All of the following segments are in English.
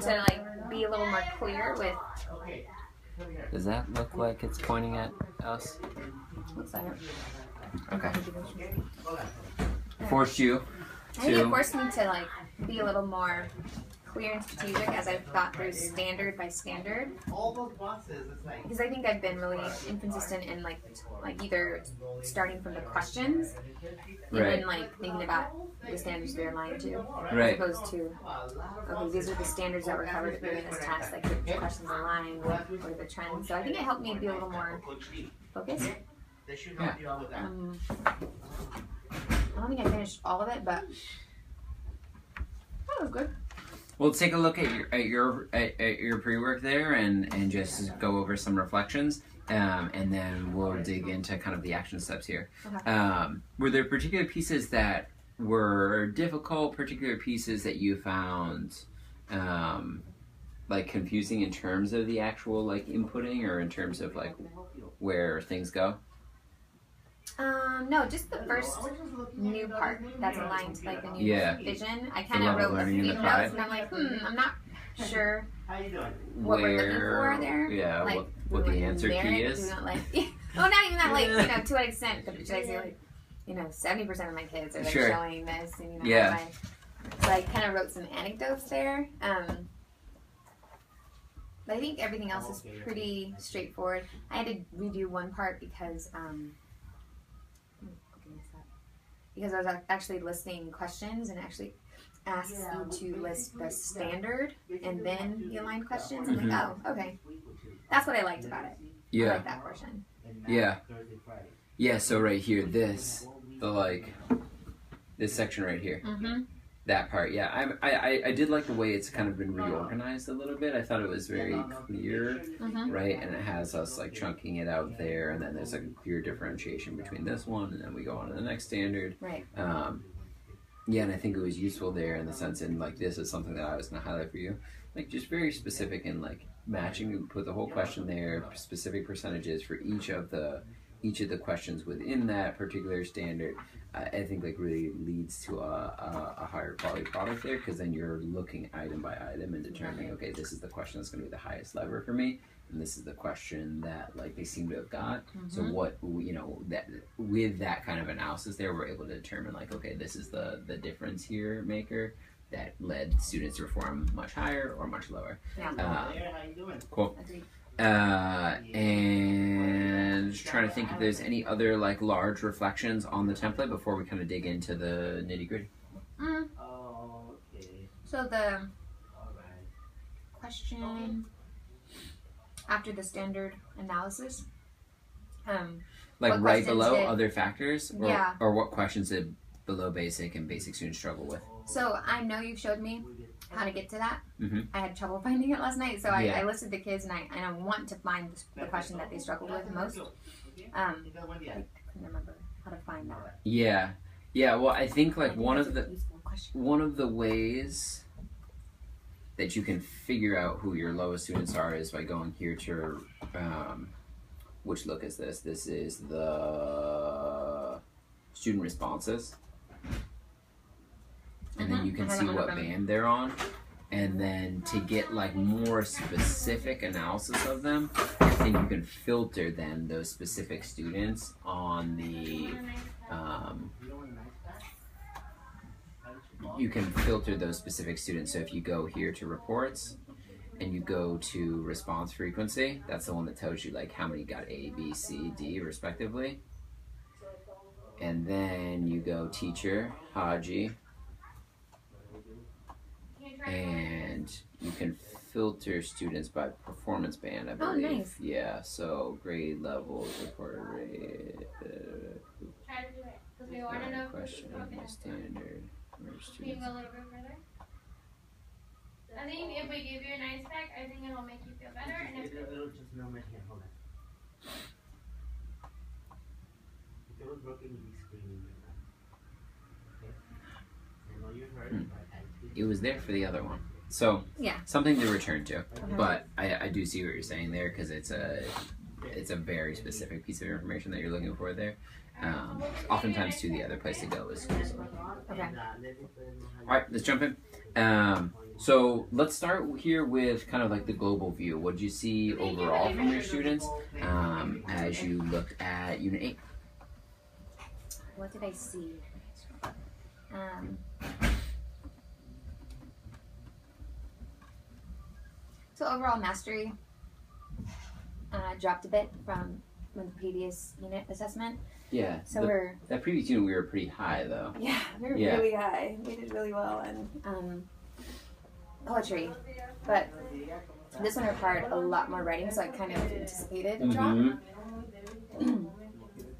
to like be a little more clear with. Does that look like it's pointing at us? Looks like it. Okay. Forced you I think it forced me to like be a little more clear and strategic as I've thought through standard by standard. Because I think I've been really inconsistent in like either starting from the questions and then like thinking about the standards they're aligned to, as opposed to okay, these are the standards that were covered during this test, like the questions align with the trends. So I think it helped me be a little more focused. Yeah. I don't think I finished all of it, but that was good. Well, take a look at your pre-work there and just go over some reflections, and then we'll dig into kind of the action steps here. Okay. Were there particular pieces that were difficult, particular pieces that you found like confusing in terms of the actual like inputting, or in terms of like where things go? No, just the first new part that's aligned to like the new vision. I kind of wrote a few notes, and I'm like, I'm not sure what we're looking for there. Yeah, like, what the answer key is. Not like, well, not even that, like, to an extent. Should I say, like, 70% of my kids are like showing this, and so I kind of wrote some anecdotes there. But I think everything else is pretty straightforward. I had to redo one part because I was actually listing questions and actually asked you to list the standard and then the aligned questions. I'm like, oh, okay. That's what I liked about it. I like that portion. Yeah, so right here, this section right here. That part, I did like the way it's kind of been reorganized a little bit. I thought it was very clear, right? And it has us like chunking it out there, and then there's like a clear differentiation between this one, and then we go on to the next standard. Right. And I think it was useful there in the sense, and like this is something that I was going to highlight for you, like just very specific in like matching, put the whole question there, specific percentages for each of the questions within that particular standard. I think like really leads to a higher quality product there, because then you're looking item by item and determining, okay, this is the question that's going to be the highest lever for me, and this is the question that like they seem to have got. So what that with that kind of analysis there, we're able to determine like, okay, this is the difference here maker that led students to perform much higher or much lower. Yeah. Cool. And just trying to think if there's any other like large reflections on the template before we kind of dig into the nitty gritty. So the question after the standard analysis, like right below other factors, or what questions did below basic and basic students struggle with? So I know you've showed me how to get to that. I had trouble finding it last night, so I listed the kids, and I want to find the question that they struggled with most. I couldn't remember how to find that. Yeah. Well, I think like one of the ways that you can figure out who your lowest students are is by going here to which look is this? This is the student responses. And then you can see what band they're on, and then to get like more specific analysis of them, I think you can filter then those specific students on the you can filter those specific students. So if you go here to reports and you go to response frequency, that's the one that tells you like how many got A, B, C, D respectively. And then you go teacher, Haji, and you can filter students by performance band, I believe. Oh, nice. Yeah, so grade levels, reported rate, Try to do it, because we want to know question, standard. Can you go a little bit further? I think if we give you a nice pack, I think it'll make you feel better. And if it'll just melt my hand. Hold on. If it was broken, you'd be screaming right now. Okay? I know you heard, but it was there for the other one. So something to return to, but I do see what you're saying there, because it's a very specific piece of information that you're looking for there. Oftentimes too, the other place to go is schools. Okay. All right, let's jump in. So let's start here with kind of like the global view. What did you see overall from your students as you looked at Unit 8? What did I see? So overall mastery dropped a bit from the previous unit assessment. Yeah. So that previous unit we were pretty high though. Yeah, we were really high. We did really well in poetry, but this one required a lot more writing, so I kind of anticipated a drop.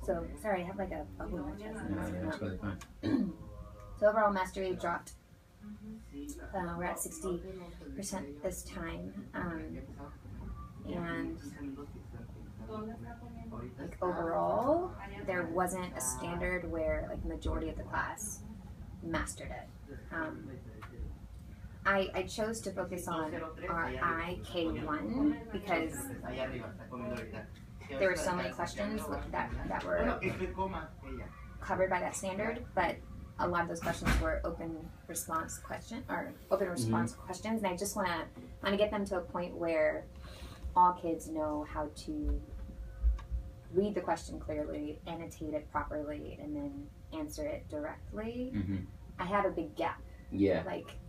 So sorry, I have like a bubble in my chest. No, that's really fine. So overall mastery dropped. We're at 60% this time, and like overall, there wasn't a standard where like majority of the class mastered it. I chose to focus on our IK1 because there were so many questions that were covered by that standard, but a lot of those questions were open response questions, and I just want to get them to a point where all kids know how to read the question clearly, annotate it properly, and then answer it directly. I had a big gap. Yeah. Like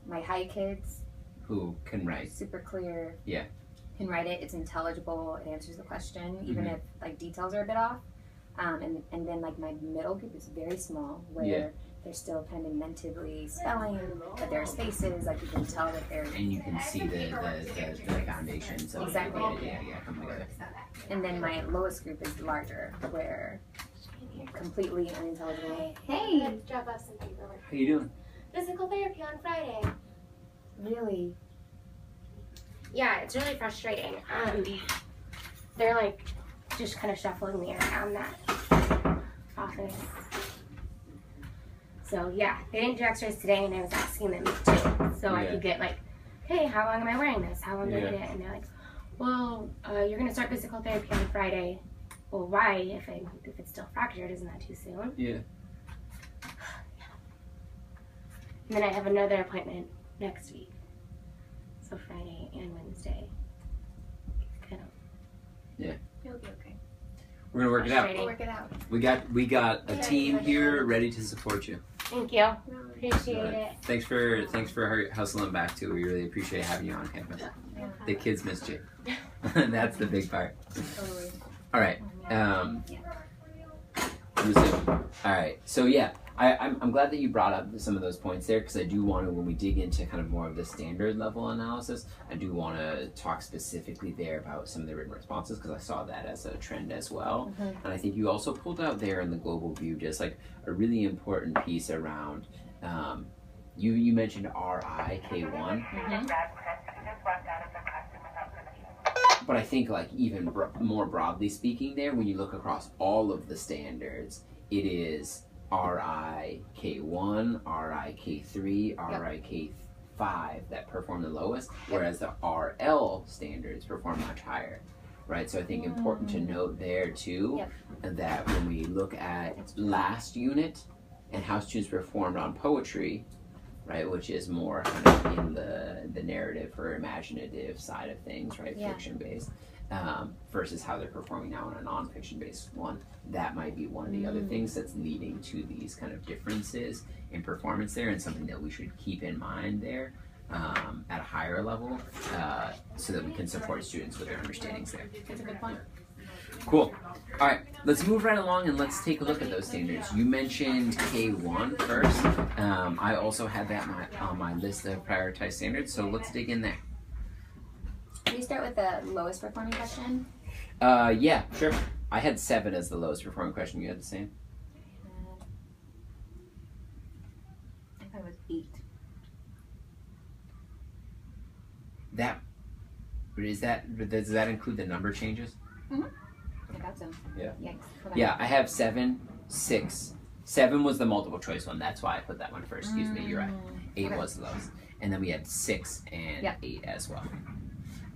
my high kids who can write super clear. Yeah. Can write it. It's intelligible. It answers the question, even if like details are a bit off. And then like my middle group is very small, where they're still kind of inventively spelling, but there are spaces, like you can tell that they're... And you can see the foundations of exactly. Come together. And then my lowest group is larger, where completely unintelligible. Hey! Drop off some paperwork. How you doing? Physical therapy on Friday. Really? Yeah, it's really frustrating. They're like just kind of shuffling me around that office. So yeah, they didn't do x-rays today, and I was asking them too, so I could get like, hey, how long am I wearing this? How long do I get it? And they're like, well, you're gonna start physical therapy on Friday. Well, why? If it's still fractured, isn't that too soon? Yeah. And then I have another appointment next week, so Friday and Wednesday. Kind of. Yeah. You'll be okay. We're gonna work it out. We'll work it out. We got a team here ready to support you. Thank you. Appreciate it. Thanks for hustling back too. We really appreciate having you on campus. Yeah. The kids missed you. That's the big part. Totally. All right. All right. So yeah, I'm glad that you brought up some of those points there, because I do want to, when we dig into kind of more of the standard level analysis, I do want to talk specifically there about some of the written responses, because I saw that as a trend as well. And I think you also pulled out there in the global view just like a really important piece around, you mentioned RIK1. But I think like even more broadly speaking there, when you look across all of the standards, it is RIK1, RIK3, RIK5 that perform the lowest, whereas the RL standards perform much higher, right? So I think important to note there too, that when we look at last unit and how students performed on poetry, right, which is more kind of in the narrative or imaginative side of things, right, fiction based, versus how they're performing now on a non-fiction based one. That might be one of the other things that's leading to these kind of differences in performance there, and something that we should keep in mind there at a higher level, so that we can support students with their understandings there. That's a good point. Cool. All right, let's move right along and let's take a look at those standards. You mentioned K1 first. I also had that on my list of prioritized standards, so let's dig in there. Can we start with the lowest performing question? Yeah, sure. I had 7 as the lowest performing question. You had the same? I thought it was 8. Does that include the number changes? I got some. Yeah. Yikes. Yeah, I have 7, 6. 7 was the multiple choice one. That's why I put that one first. Excuse me, you're right. 8 was the lowest. And then we had 6 and 8 as well.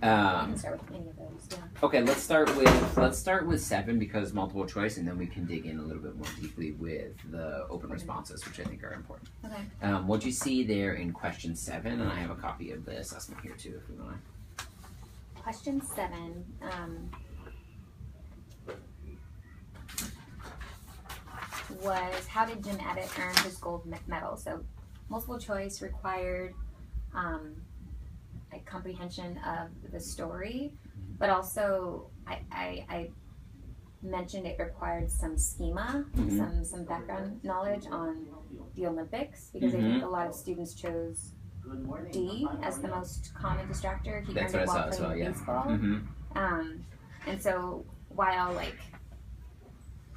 You can start with any of those. Yeah. Okay, let's start with 7 because multiple choice, and then we can dig in a little bit more deeply with the open responses, which I think are important. Okay. What you see there in question 7, and I have a copy of the assessment here too, if you want. Question 7. Was how did Jim Abbott earn his gold medal? So multiple choice required a comprehension of the story, but also I mentioned it required some schema, some background knowledge on the Olympics, because I think a lot of students chose D as the most common distractor. He earned it while playing baseball. And so while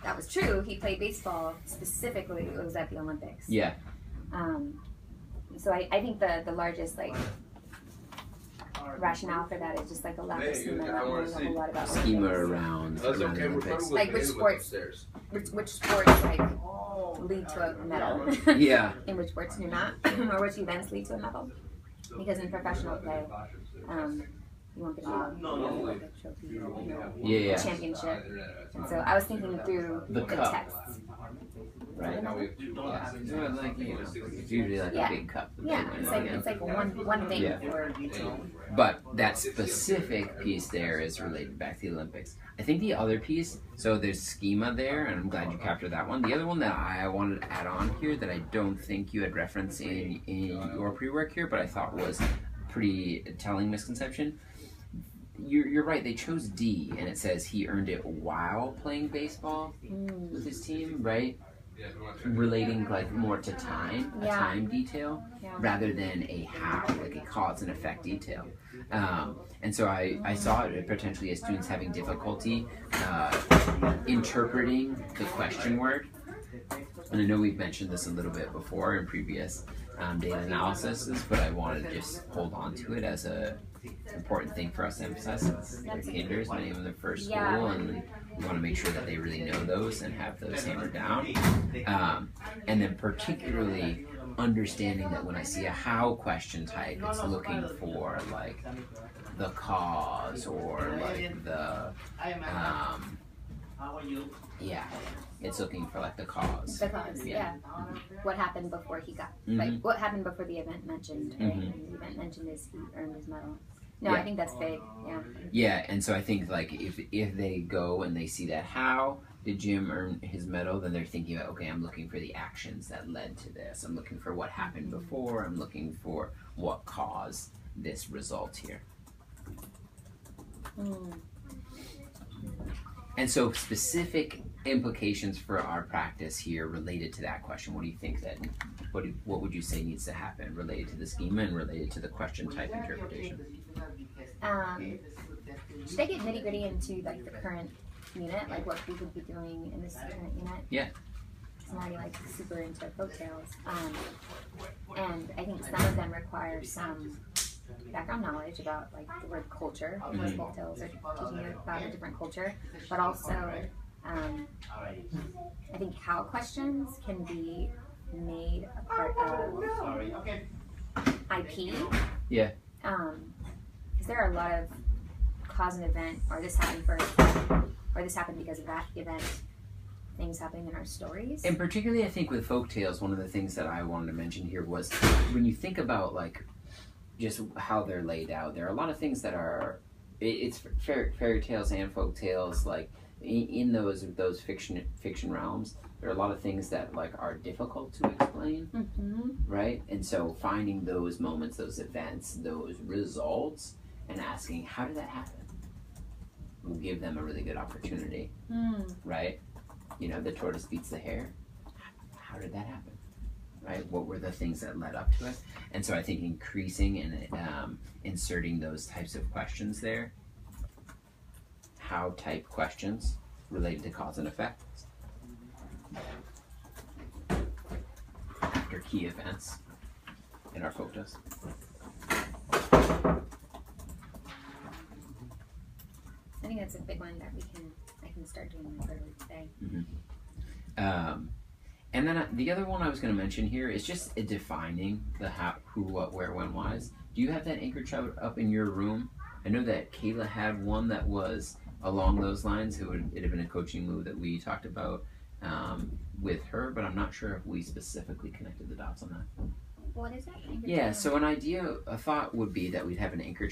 that was true, he played baseball specifically, it was at the Olympics. Yeah. So I think the largest rationale for that is just a lack of schema, not knowing a whole lot about schema around the Olympics. Like which sports lead to a medal. Yeah. And which sports do not, or which events lead to a medal. Because in professional play, you won't get a medal. You won't get a trophy, a championship. And so I was thinking through the text. Right. Yeah. It's usually a big cup. Yeah, it's like one thing. Yeah. But that specific piece there is related back to the Olympics. I think the other piece, so there's schema there, and I'm glad you captured that one. The other one that I wanted to add on here that I don't think you had referenced in your pre-work here, but I thought was a pretty telling misconception. You're right, they chose D, and it says he earned it while playing baseball with his team, right? Relating more to time, a time detail, rather than a how, like a cause and effect detail. And so I saw it potentially as students having difficulty interpreting the question word. And I know we've mentioned this a little bit before in previous data analysis, but I wanted to just hold on to it as a important thing for us to emphasize. Their kinders, my name in their first school, and we want to make sure that they really know those and have those hammered down. And then particularly understanding that when I see a how question type, it's looking for the cause or the it's looking for the cause. The cause, yeah. What happened before he got what happened before the event mentioned? Right? And the event mentioned is he earned his medal. No, I think that's big. Yeah. Yeah, and so I think if they go and they see that how did Jim earn his medal, then they're thinking about, okay, I'm looking for the actions that led to this. I'm looking for what happened before. I'm looking for what caused this result here. And so specific implications for our practice here related to that question. What do you think that, what would you say needs to happen related to the schema and related to the question type interpretation? Should I get nitty gritty into the current unit, what we would be doing in this current unit? Yeah. I'm already super into folktales. And I think some of them require some background knowledge about the word culture, because folktales are teaching you about a different culture, but also I think how questions can be made a part of IP. Yeah. Because there are a lot of cause and event, or this happened first, or this happened because of that event, things happening in our stories. And particularly I think with folktales, one of the things that I wanted to mention here was when you think about just how they're laid out, there are a lot of things that are, it's fairy tales and folk tales, in those fiction realms, there are a lot of things that are difficult to explain, right? And so finding those moments, those events, those results, and asking, how did that happen? Will give them a really good opportunity, right? The tortoise beats the hare. How did that happen? Right? What were the things that led up to it? And so I think increasing and inserting those types of questions there, how type questions related to cause and effect after key events in our folktales. I think that's a big one that I can start doing early today. And then the other one I was going to mention here is just defining the how, who, what, where, when, whys. Do you have that anchor chart up in your room I know that Kayla had one that was along those lines. It had been a coaching move that we talked about with her, but I'm not sure if we specifically connected the dots on that. What is that? Yeah, so a thought would be that we'd have an anchor